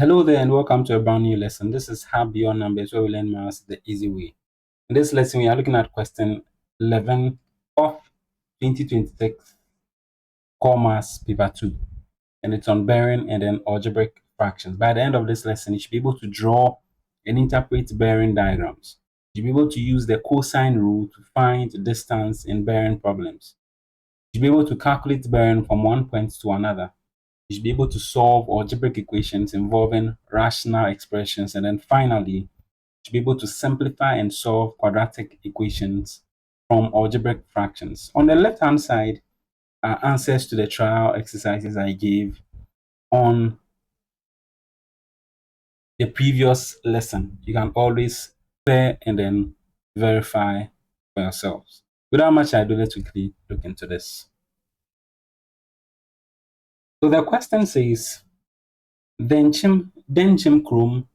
Hello there and welcome to a brand new lesson. This is How Beyond Numbers, where we learn maths the easy way. In this lesson, we are looking at question 11 of 2026 core maths paper 2, and it's on bearing and then algebraic fractions. By the end of this lesson, you should be able to draw and interpret bearing diagrams. You should be able to use the cosine rule to find distance in bearing problems. You should be able to calculate bearing from one point to another. You should be able to solve algebraic equations involving rational expressions. And then finally, you should be able to simplify and solve quadratic equations from algebraic fractions. On the left-hand side are answers to the trial exercises I gave on the previous lesson. You can always clear and then verify for yourselves. Without much ado, let's quickly look into this. So the question says, Denkyemkrom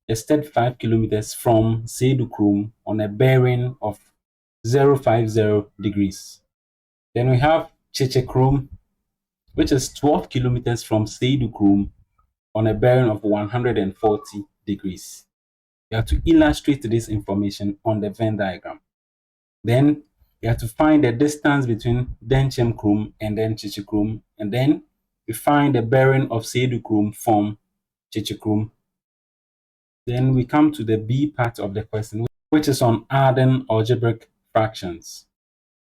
is 35 kilometers from Seidukrom on a bearing of 050 degrees. Then we have Kyekyekrom, which is 12 kilometers from Seidukrom on a bearing of 140 degrees. You have to illustrate this information on the Venn diagram. Then you have to find the distance between Denkyemkrom and then Kyekyekrom, and then you find the bearing of Seidukrom from Kyekyekrom. Then we come to the B part of the question, which is on adding algebraic fractions.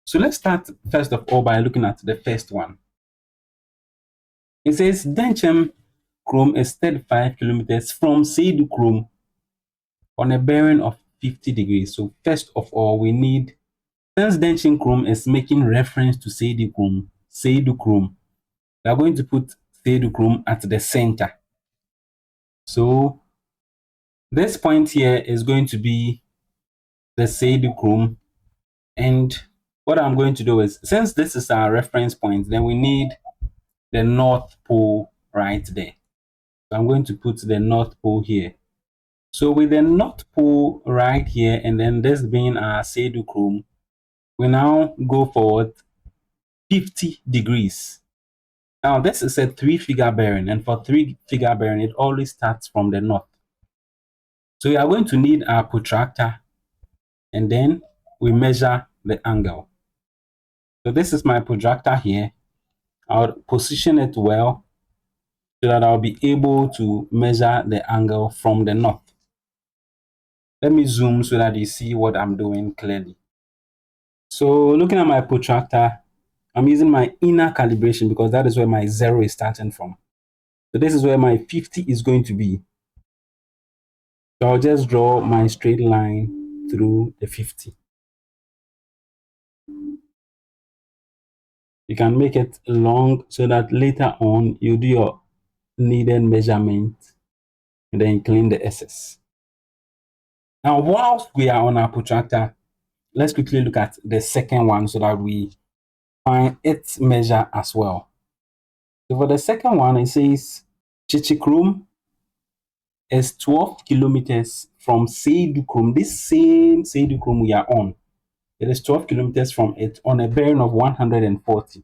So let's start first of all by looking at the first one. It says Denkyemkrom is 35 kilometers from Seidukrom on a bearing of 50 degrees. So first of all, we need, since Denkyemkrom is making reference to Seidukrom, we are going to put Seidukrom at the center. So this point here is going to be the Seidukrom, and what I'm going to do is, since this is our reference point, then we need the North Pole right there. So I'm going to put the North Pole here. So with the North Pole right here, and then this being our Seidukrom, we now go forward 50 degrees. Now this is a 3-figure bearing, and for 3-figure bearing, it always starts from the north. So we are going to need our protractor, and then we measure the angle. So this is my protractor here. I'll position it well so that I'll be able to measure the angle from the north. Let me zoom so that you see what I'm doing clearly. So looking at my protractor, I'm using my inner calibration because that is where my 0 is starting from. So this is where my 50 is going to be. So I'll just draw my straight line through the 50. You can make it long so that later on you do your needed measurement and then clean the excess. Now, whilst we are on our protractor, let's quickly look at the second one so that we find its measure as well. So for the second one, it says Kyekyekrom is 12 kilometers from Seidukrom. This same Seidukrom we are on, it is 12 kilometers from it on a bearing of 140.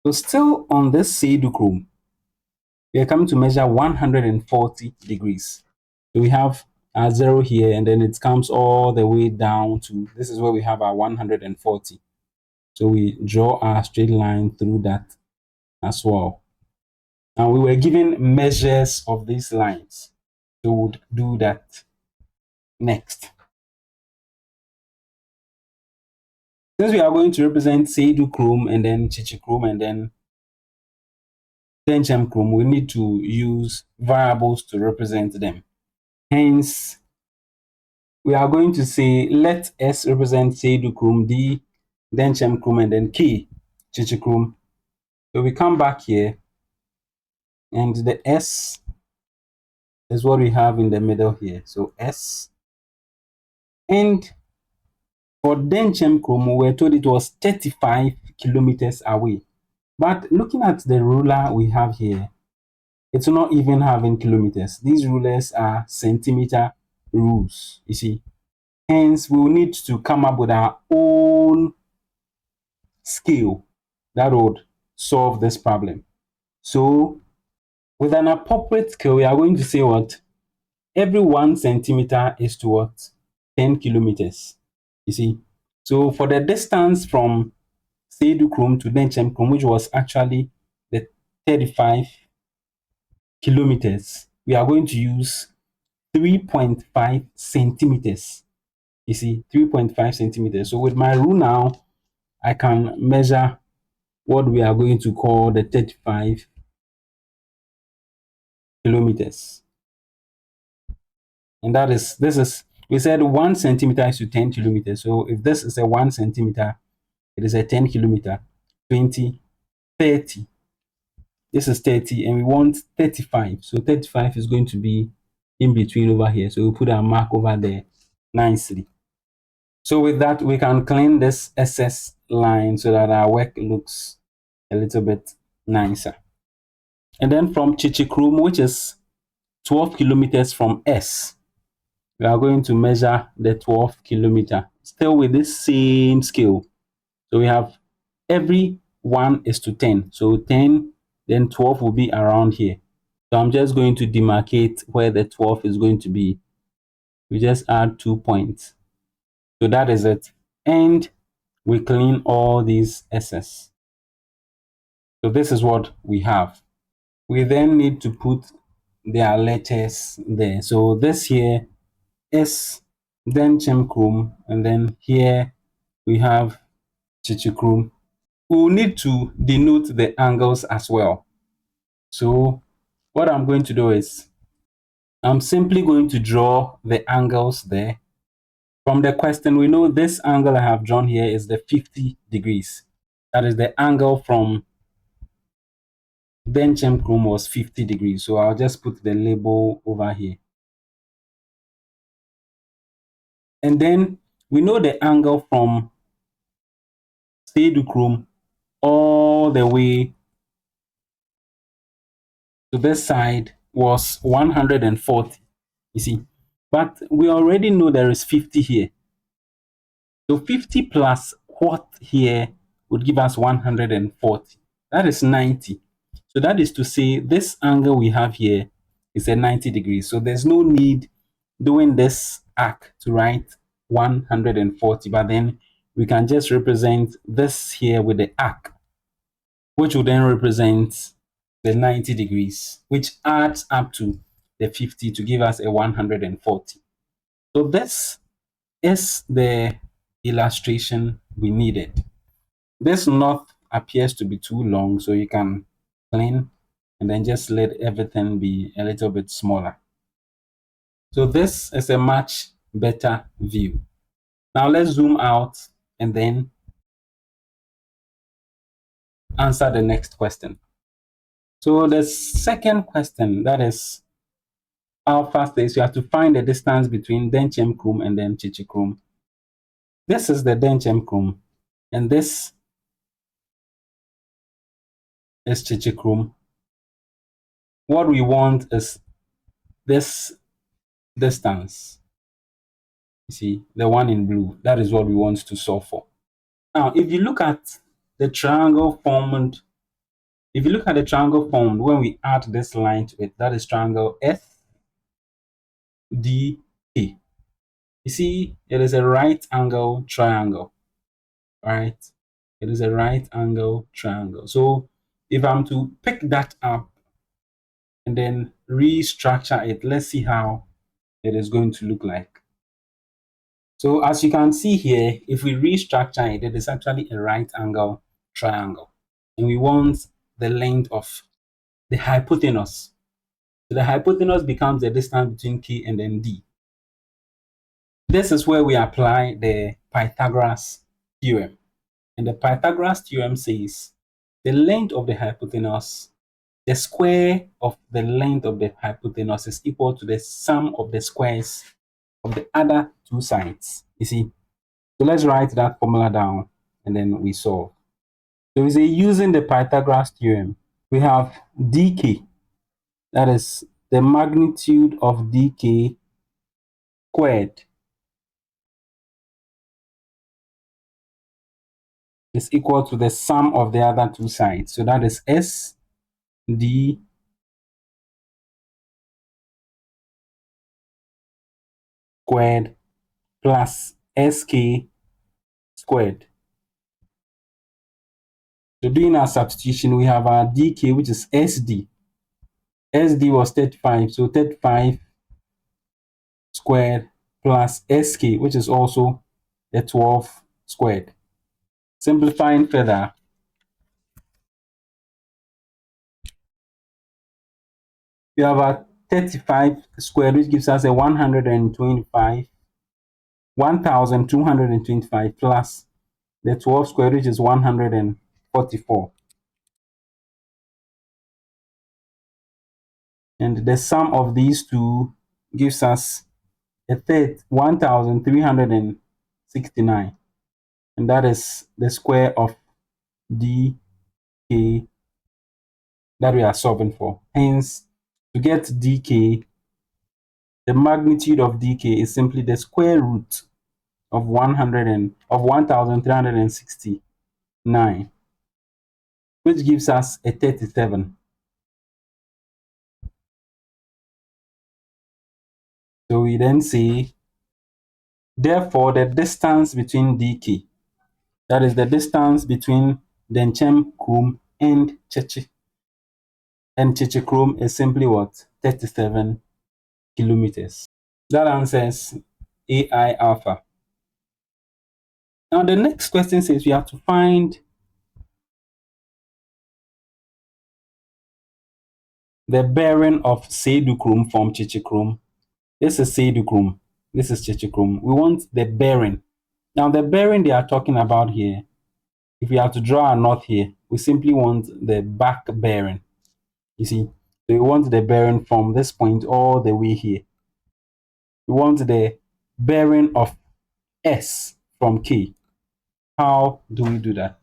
So still on this Seidukrom, we are coming to measure 140 degrees. So we have our 0 here, and then it comes all the way down to, this is where we have our 140. So we draw our straight line through that as well. Now we were given measures of these lines. So we would do that next. Since we are going to represent Seidukrom and then Kyekyekrom and then Denkyemkrom, we need to use variables to represent them. Hence, we are going to say let S represent Seidukrom, D Denkyemkrom, and then K Kyekyekrom. So we come back here, and the S is what we have in the middle here. So S. And for Denkyemkrom, we were told it was 35 kilometers away. But looking at the ruler we have here, it's not even having kilometers. These rulers are centimeter rules, you see. Hence, we will need to come up with our own scale that would solve this problem. So With an appropriate scale, we are going to say what? Every 1 centimeter is to what? 10 kilometers. You see? So for the distance from Seidukrom to Denkyemkrom, which was actually the 35 kilometers, we are going to use 3.5 centimeters. You see, 3.5 centimeters. So with my rule now, I can measure what we are going to call the 35 kilometers. And we said 1 centimeter is to 10 kilometers. So if this is a 1 centimeter, it is a 10 kilometer, 20, 30. This is 30, and we want 35. So 35 is going to be in between over here. So we'll put our mark over there nicely. So with that, we can clean this SS line so that our work looks a little bit nicer. And then from Kyekyekrom, which is 12 kilometers from S, we are going to measure the 12 kilometer, still with this same scale. So we have every 1 is to 10. So 10, then 12 will be around here. So I'm just going to demarcate where the 12 is going to be. We just add 2 points. So that is it. And we clean all these S's. So this is what we have. We then need to put their letters there. So this here is Denkyemkrom, and then here we have Kyekyekrom. We will need to denote the angles as well. So what I'm going to do is I'm simply going to draw the angles there. From the question, we know this angle I have drawn here is the 50 degrees. That is the angle from Denkyemkrom was 50 degrees. So I'll just put the label over here. And then we know the angle from Seidukrom all the way to this side was 140. You see, but we already know there is 50 here. So 50 plus what here would give us 140. That is 90. So that is to say this angle we have here is a 90 degrees. So there's no need doing this arc to write 140, but then we can just represent this here with the arc, which will then represent the 90 degrees, which adds up to the 50 to give us a 140. So this is the illustration we needed. This knot appears to be too long, so you can clean and then just let everything be a little bit smaller. So this is a much better view. Now let's zoom out and then answer the next question. So the second question, that is how fast it is, you have to find the distance between Denkyemkrom and then Kyekyekrom. This is the Denkyemkrom, and this is Kyekyekrom. What we want is this distance. You see, the one in blue, that is what we want to solve for. Now, if you look at the triangle formed, when we add this line to it, that is triangle SDK. You see, it is a right angle triangle, right? It is a right angle triangle. So if I'm to pick that up and then restructure it, let's see how it is going to look like. So as you can see here, if we restructure it, it is actually a right angle triangle. And we want the length of the hypotenuse. So the hypotenuse becomes the distance between K and then D. This is where we apply the Pythagoras theorem. And the Pythagoras theorem says the length of the hypotenuse, the square of the length of the hypotenuse is equal to the sum of the squares of the other two sides. You see, so let's write that formula down and then we solve. So we say using the Pythagoras theorem, we have dk, that is the magnitude of dk squared is equal to the sum of the other two sides. So that is s d squared plus sk squared. So doing our substitution, we have our dk, which is sd. SD was 35, so 35 squared plus sk, which is also a 12 squared. Simplifying further, we have a 35 squared, which gives us a 1,225 plus the 12 squared, which is 144. And the sum of these two gives us a 1,369. And that is the square of dk that we are solving for. Hence, to get dk, the magnitude of dk is simply the square root of 1,369, which gives us a 37. So we then say, therefore, the distance between dk, that is the distance between Denkyemkrom and Kyekyekrom, is simply what? 37 kilometers. That answers AI alpha. Now the next question says we have to find the bearing of Seidukrom from Kyekyekrom. This is Seidukrom. This is Kyekyekrom. We want the bearing. Now the bearing they are talking about here, if we have to draw a knot here, we simply want the back bearing. You see, so we want the bearing from this point all the way here. We want the bearing of S from K. How do we do that?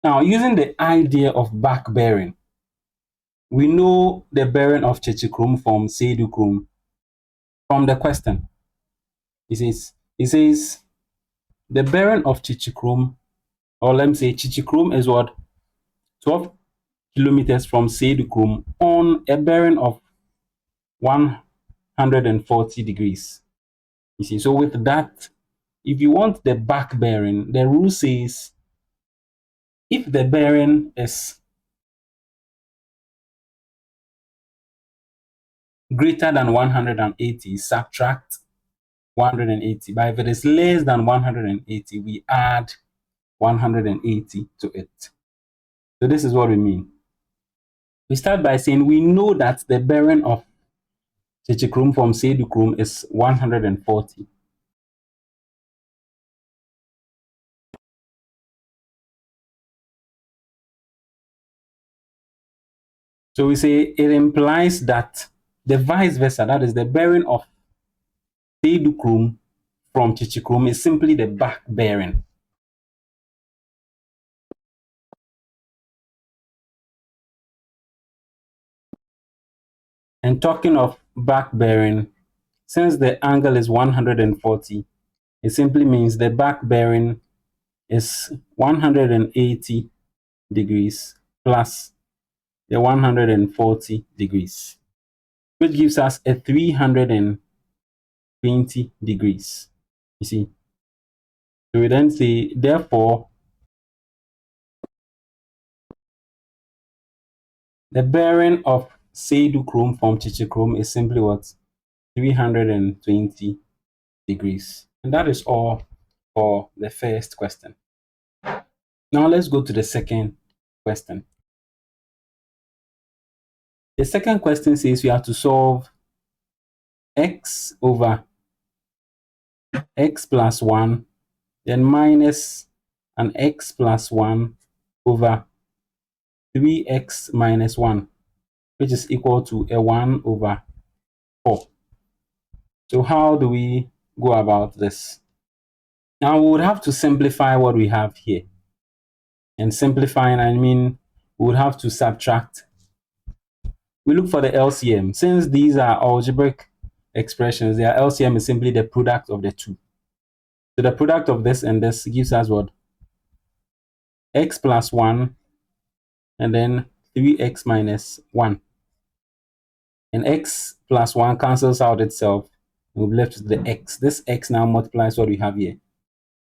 Now, using the idea of back bearing, we know the bearing of Kyekyekrom from Seidukrom from the question. It says the bearing of Kyekyekrom, or let me say Kyekyekrom is what? 12 kilometers from Seidukrom on a bearing of 140 degrees. You see, so with that, if you want the back bearing, the rule says if the bearing is greater than 180, subtract 180. But if it is less than 180, we add 180 to it. So this is what we mean. We start by saying we know that the bearing of Kyekyekrom from Seidukrom is 140. So we say it implies that the vice versa, that is the bearing of Seidukrom from Kyekyekrom, is simply the back bearing. And talking of back bearing, since the angle is 140, it simply means the back bearing is 180 degrees plus the 140 degrees, which gives us a 320 degrees. You see, so we then say, therefore, the bearing of Seidukrom from Kyekyekrom is simply what? 320 degrees. And that is all for the first question. Now let's go to the second question. The second question says we have to solve x over x plus 1, then minus an x plus 1 over 3x minus 1, which is equal to a 1 over 4. So how do we go about this? Now we would have to simplify what we have here. And simplifying, I mean, we would have to subtract. We look for the LCM. Since these are algebraic expressions, their LCM is simply the product of the two. So the product of this and this gives us what? X plus 1 and then 3x minus 1. And x plus 1 cancels out itself. We'll be left with the x. This x now multiplies what we have here.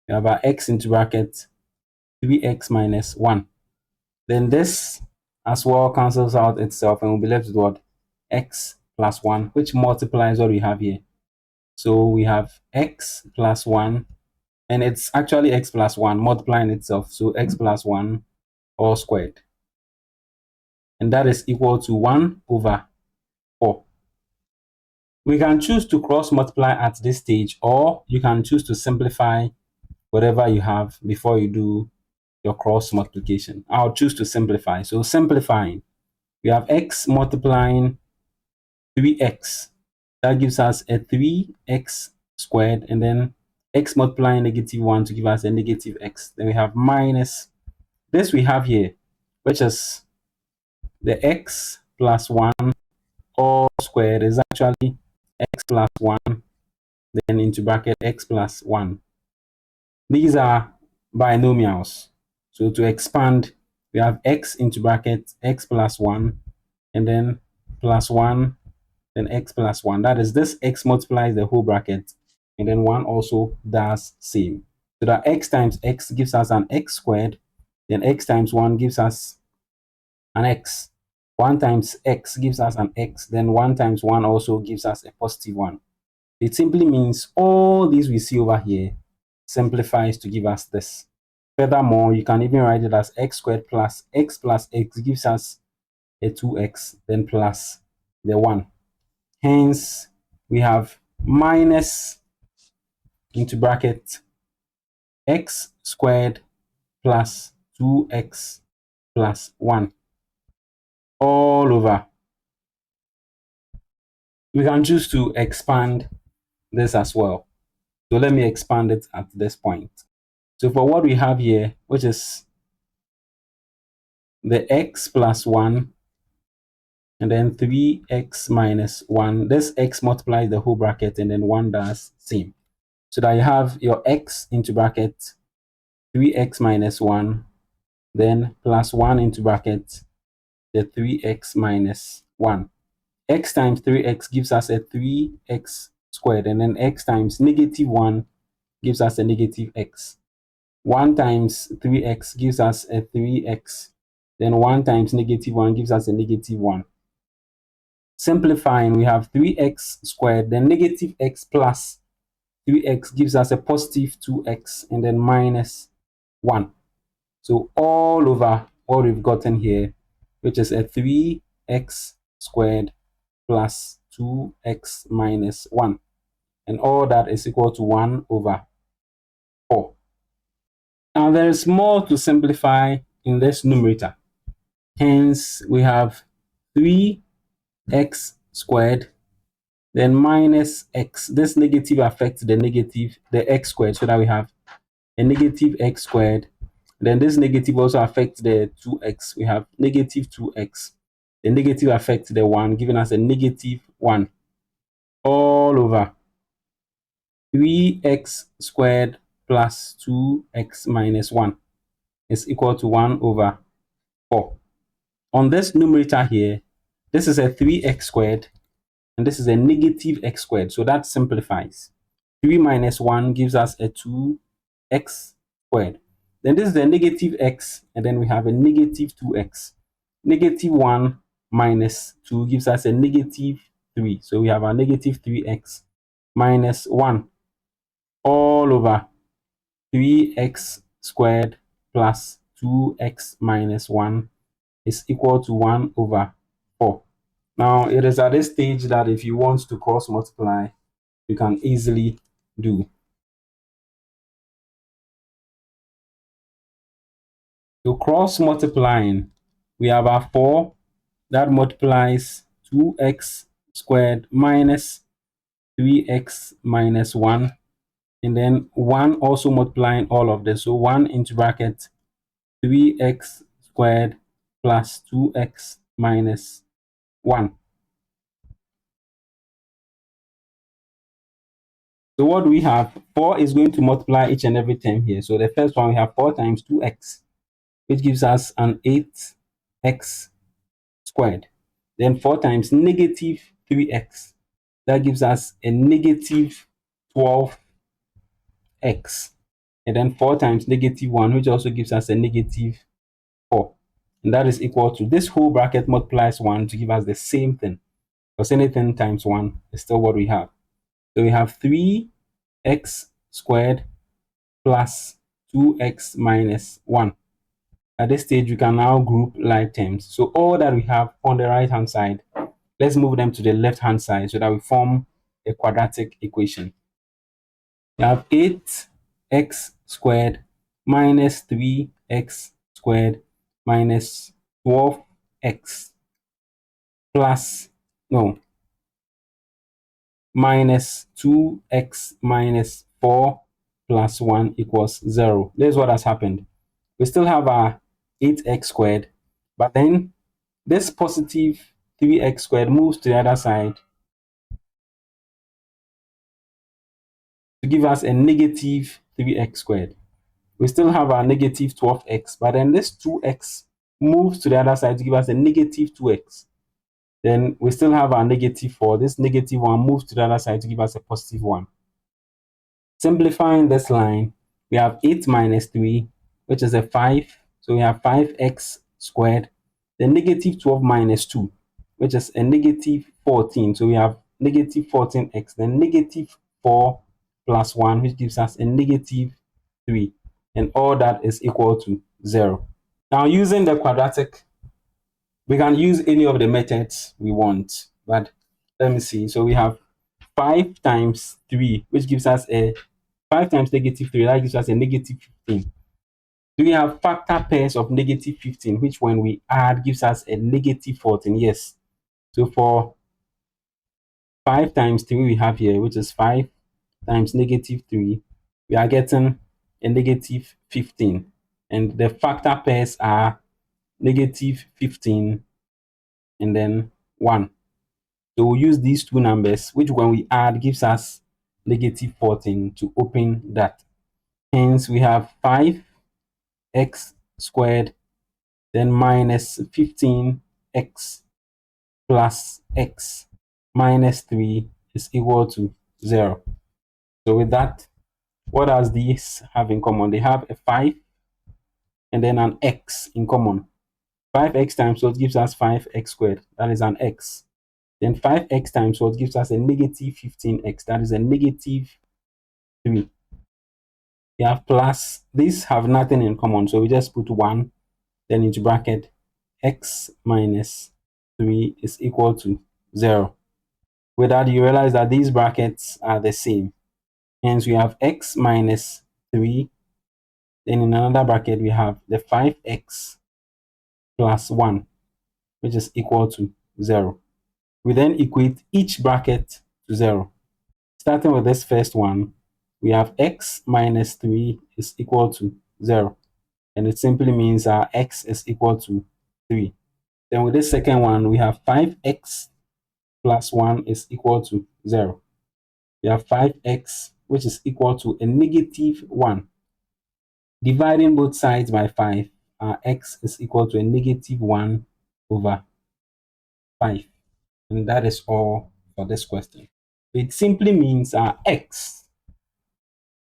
We have our x into bracket 3x minus 1. Then this as well cancels out itself, and we'll be left with what? X plus 1, which multiplies what we have here. So we have x plus 1, and it's actually x plus 1 multiplying itself. So x plus 1 all squared. And that is equal to 1 over 4. We can choose to cross multiply at this stage, or you can choose to simplify whatever you have before you do your cross multiplication. I'll choose to simplify. So simplifying, we have x multiplying 3x. That gives us a 3x squared, and then x multiplying negative 1 to give us a negative x. Then we have minus this we have here, which is the x plus 1 all squared is actually x plus 1, then into bracket x plus 1. These are binomials. So to expand, we have x into bracket x plus 1, and then plus 1, then x plus 1. That is, this x multiplies the whole bracket, and then 1 also does same. So that x times x gives us an x squared, then x times 1 gives us an x. 1 times x gives us an x, then 1 times 1 also gives us a positive 1. It simply means all these we see over here simplifies to give us this. Furthermore, you can even write it as x squared plus x gives us a 2x, then plus the 1. Hence, we have minus into bracket x squared plus 2x plus 1 all over. We can choose to expand this as well. So let me expand it at this point. So for what we have here, which is the x plus 1, and then 3x minus 1, this x multiplies the whole bracket, and then 1 does same. So that you have your x into bracket 3x minus 1, then plus 1 into bracket the 3x minus 1. X times 3x gives us a 3x squared, and then x times negative 1 gives us a negative x. 1 times 3x gives us a 3x, then 1 times negative 1 gives us a negative 1. Simplifying, we have 3x squared, then negative x plus 3x gives us a positive 2x, and then minus 1. So all over what we've gotten here, which is a 3x squared plus 2x minus 1. And all that is equal to 1 over 4. Now there is more to simplify in this numerator. Hence, we have 3x squared, then minus x. This negative affects the x squared, so that we have a negative x squared. Then this negative also affects the 2x. We have negative 2x. The negative affects the 1, giving us a negative 1 all over 3x squared plus 2x minus 1 is equal to 1 over 4. On this numerator here, this is a 3x squared, and this is a negative x squared. So that simplifies. 3 minus 1 gives us a 2x squared. Then this is a negative x, and then we have a negative 2x. Negative 1 minus 2 gives us a negative 3. So we have a negative 3x minus 1 all over 3x squared plus 2x minus 1 is equal to 1 over 4. Now, it is at this stage that if you want to cross multiply, you can easily do. So cross multiplying, we have our 4 that multiplies 2x squared minus 3x minus 1, and then 1 also multiplying all of this. So 1 into bracket 3x squared plus 2x minus 1. So what do we have? 4 is going to multiply each and every term here. So the first one, we have 4 times 2x, which gives us an 8x squared. Then 4 times negative 3x. That gives us a negative 12x. And then 4 times negative 1, which also gives us a negative 4. And that is equal to this whole bracket multiplies 1 to give us the same thing. Because anything times 1 is still what we have. So we have 3x squared plus 2x minus 1. At this stage, we can now group like terms. So all that we have on the right hand side, let's move them to the left hand side so that we form a quadratic equation. We have 8x squared minus 3x squared minus 12x plus, no, minus 2x minus 4 plus 1 equals 0. This is what has happened. We still have our 8x squared, but then this positive 3x squared moves to the other side to give us a negative 3x squared. We still have our negative 12x, but then this 2x moves to the other side to give us a negative 2x. Then we still have our negative 4. This negative 1 moves to the other side to give us a positive 1. Simplifying this line, we have 8 minus 3, which is a 5. So we have 5x squared. Then negative 12 minus 2, which is a negative 14. So we have negative 14x. Then negative 4 plus 1, which gives us a negative 3. And all that is equal to 0. Now, using the quadratic, we can use any of the methods we want. But let me see. So we have 5 times 3, which gives us a 5 times negative 3, that gives us a negative 15. Do we have factor pairs of negative 15, which when we add gives us a negative 14? Yes. So for 5 times 3 we have here, which is 5 times negative 3, we are getting a negative 15. And the factor pairs are negative 15 and then 1. So we'll use these two numbers, which when we add gives us negative 14 to open that. Hence, we have 5x squared, then minus 15x plus x minus 3 is equal to 0. So with that, what does these have in common? They have a 5 and then an x in common. 5x times what gives us 5x squared, that is an x. Then 5x times what gives us a negative 15x, that is a negative 3. We have plus, these have nothing in common, so we just put 1, then into bracket, x minus 3 is equal to 0. With that, you realize that these brackets are the same. Hence, we have x minus 3. Then in another bracket, we have the 5x plus 1, which is equal to 0. We then equate each bracket to 0. Starting with this first one, we have x minus 3 is equal to 0. And it simply means our x is equal to 3. Then with this second one, we have 5x plus 1 is equal to 0. We have 5x, which is equal to a negative 1. Dividing both sides by 5, our x is equal to a negative 1 over 5. And that is all for this question. It simply means our x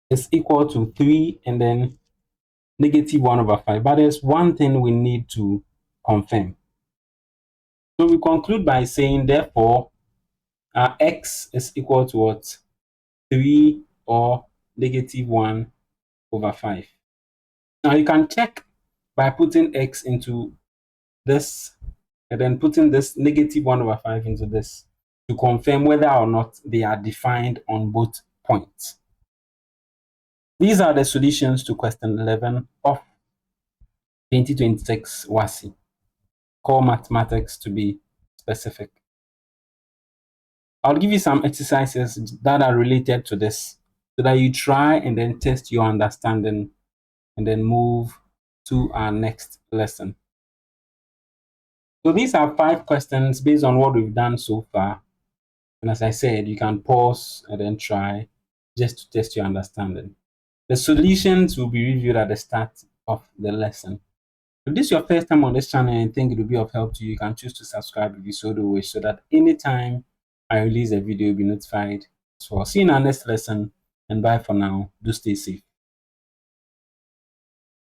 is equal to 3 and then negative 1 over 5. But there's one thing we need to confirm. So we conclude by saying, therefore, our x is equal to what? 3 or negative 1 over 5. Now you can check by putting x into this and then putting this negative 1 over 5 into this to confirm whether or not they are defined on both points. These are the solutions to question 11 of 2026 WASSCE. Core Mathematics to be specific. I'll give you some exercises that are related to this so that you try and then test your understanding and then move to our next lesson. So these are 5 questions based on what we've done so far. And as I said, you can pause and then try just to test your understanding. The solutions will be reviewed at the start of the lesson. If this is your first time on this channel and you think it will be of help to you, you can choose to subscribe if you so do wish, so that anytime I release a video, you'll be notified. So I'll see you in our next lesson, and bye for now. Do stay safe.